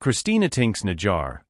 Christina Tinx,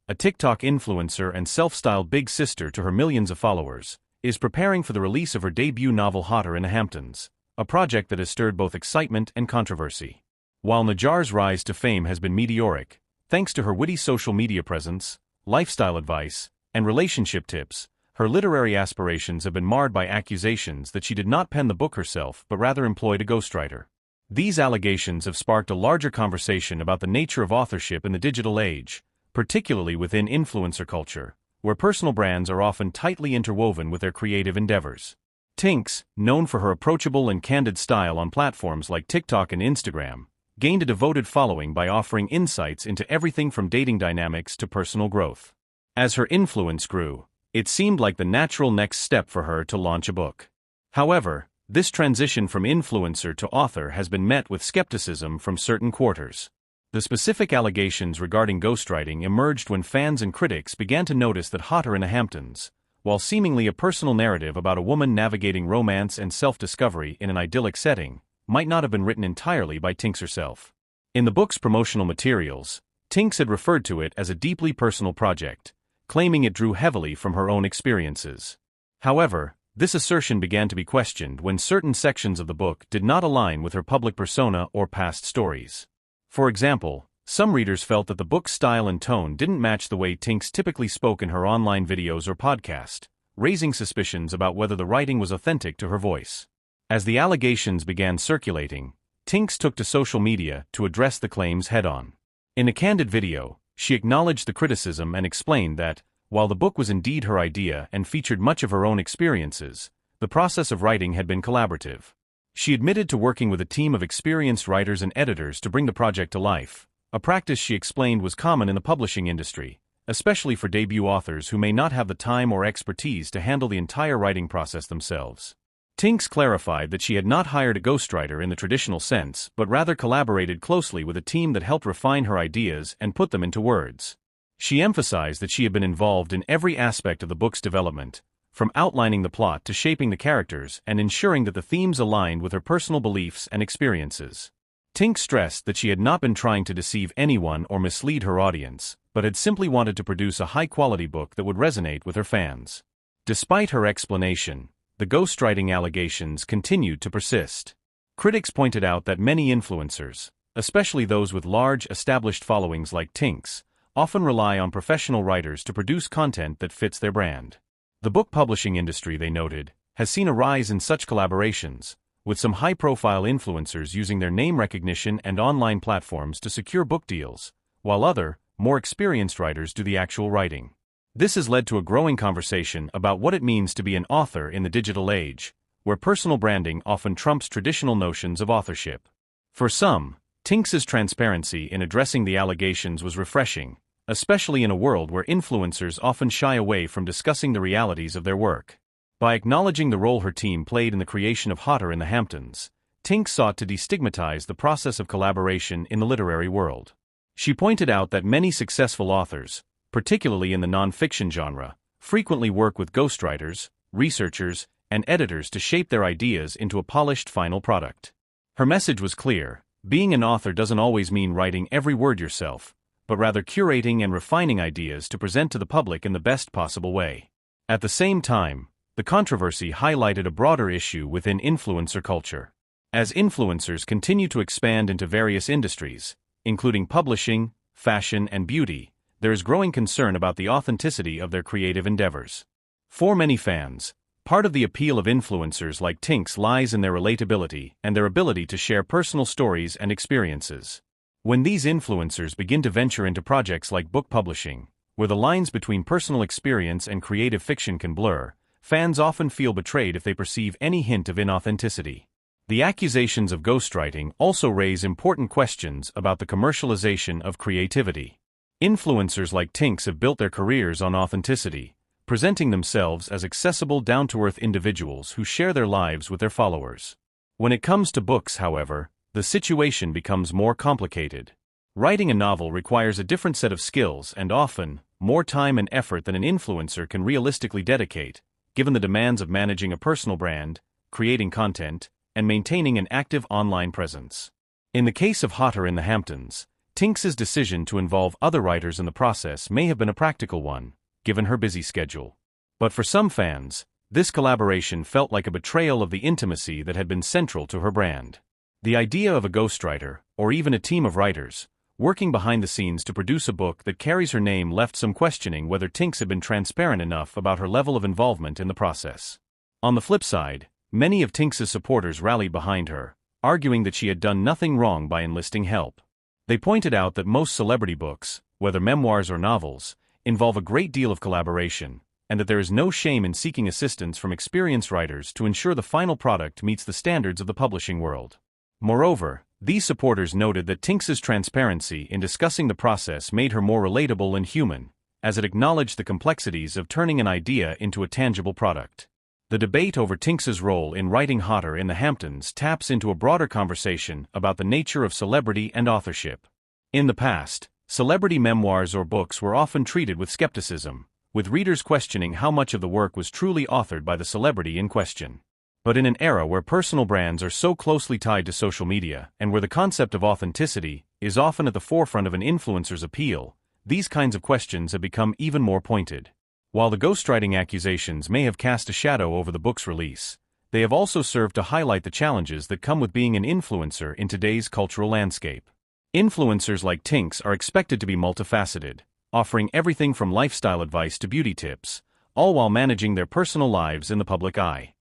a TikTok influencer and self-styled big sister to her millions of followers, is preparing for the release of her debut novel Hotter in the Hamptons, a project that has stirred both excitement and controversy. While Najar's rise to fame has been meteoric, thanks to her witty social media presence, lifestyle advice, and relationship tips, her literary aspirations have been marred by accusations that she did not pen the book herself but rather employed a ghostwriter. These allegations have sparked a larger conversation about the nature of authorship in the digital age, particularly within influencer culture, where personal brands are often tightly interwoven with their creative endeavors. Tinx, known for her approachable and candid style on platforms like TikTok and Instagram, gained a devoted following by offering insights into everything from dating dynamics to personal growth. As her influence grew, it seemed like the natural next step for her to launch a book. However, this transition from influencer to author has been met with skepticism from certain quarters. The specific allegations regarding ghostwriting emerged when fans and critics began to notice that Hotter in the Hamptons, while seemingly a personal narrative about a woman navigating romance and self-discovery in an idyllic setting, might not have been written entirely by Tinx herself. In the book's promotional materials, Tinx had referred to it as a deeply personal project, claiming it drew heavily from her own experiences. However, this assertion began to be questioned when certain sections of the book did not align with her public persona or past stories. For example, some readers felt that the book's style and tone didn't match the way Tinx typically spoke in her online videos or podcast, raising suspicions about whether the writing was authentic to her voice. As the allegations began circulating, Tinx took to social media to address the claims head-on. In a candid video, she acknowledged the criticism and explained that, while the book was indeed her idea and featured much of her own experiences, the process of writing had been collaborative. She admitted to working with a team of experienced writers and editors to bring the project to life, a practice she explained was common in the publishing industry, especially for debut authors who may not have the time or expertise to handle the entire writing process themselves. Tinx clarified that she had not hired a ghostwriter in the traditional sense but rather collaborated closely with a team that helped refine her ideas and put them into words. She emphasized that she had been involved in every aspect of the book's development, from outlining the plot to shaping the characters and ensuring that the themes aligned with her personal beliefs and experiences. Tinx stressed that she had not been trying to deceive anyone or mislead her audience, but had simply wanted to produce a high-quality book that would resonate with her fans. Despite her explanation, the ghostwriting allegations continued to persist. Critics pointed out that many influencers, especially those with large established followings like Tinx, often rely on professional writers to produce content that fits their brand. The book publishing industry, they noted, has seen a rise in such collaborations, with some high-profile influencers using their name recognition and online platforms to secure book deals, while other, more experienced writers do the actual writing. This has led to a growing conversation about what it means to be an author in the digital age, where personal branding often trumps traditional notions of authorship. For some, Tinx's transparency in addressing the allegations was refreshing, especially in a world where influencers often shy away from discussing the realities of their work. By acknowledging the role her team played in the creation of Hotter in the Hamptons, Tinx sought to destigmatize the process of collaboration in the literary world. She pointed out that many successful authors, particularly in the non-fiction genre, frequently work with ghostwriters, researchers, and editors to shape their ideas into a polished final product. Her message was clear: being an author doesn't always mean writing every word yourself, but rather curating and refining ideas to present to the public in the best possible way. At the same time, the controversy highlighted a broader issue within influencer culture. As influencers continue to expand into various industries, including publishing, fashion, and beauty, there is growing concern about the authenticity of their creative endeavors. For many fans, part of the appeal of influencers like Tinx lies in their relatability and their ability to share personal stories and experiences. When these influencers begin to venture into projects like book publishing, where the lines between personal experience and creative fiction can blur, fans often feel betrayed if they perceive any hint of inauthenticity. The accusations of ghostwriting also raise important questions about the commercialization of creativity. Influencers like Tinx have built their careers on authenticity, presenting themselves as accessible, down-to-earth individuals who share their lives with their followers. When it comes to books, however, the situation becomes more complicated. Writing a novel requires a different set of skills and often more time and effort than an influencer can realistically dedicate, given the demands of managing a personal brand, creating content, and maintaining an active online presence. In the case of Hotter in the Hamptons, Tinx's decision to involve other writers in the process may have been a practical one, given her busy schedule. But for some fans, this collaboration felt like a betrayal of the intimacy that had been central to her brand. The idea of a ghostwriter, or even a team of writers, working behind the scenes to produce a book that carries her name left some questioning whether Tinx had been transparent enough about her level of involvement in the process. On the flip side, many of Tinx's supporters rallied behind her, arguing that she had done nothing wrong by enlisting help. They pointed out that most celebrity books, whether memoirs or novels, involve a great deal of collaboration, and that there is no shame in seeking assistance from experienced writers to ensure the final product meets the standards of the publishing world. Moreover, these supporters noted that Tinx's transparency in discussing the process made her more relatable and human, as it acknowledged the complexities of turning an idea into a tangible product. The debate over Tinx's role in writing Hotter in the Hamptons taps into a broader conversation about the nature of celebrity and authorship. In the past, celebrity memoirs or books were often treated with skepticism, with readers questioning how much of the work was truly authored by the celebrity in question. But in an era where personal brands are so closely tied to social media and where the concept of authenticity is often at the forefront of an influencer's appeal, these kinds of questions have become even more pointed. While the ghostwriting accusations may have cast a shadow over the book's release, they have also served to highlight the challenges that come with being an influencer in today's cultural landscape. Influencers like Tinx are expected to be multifaceted, offering everything from lifestyle advice to beauty tips, all while managing their personal lives in the public eye.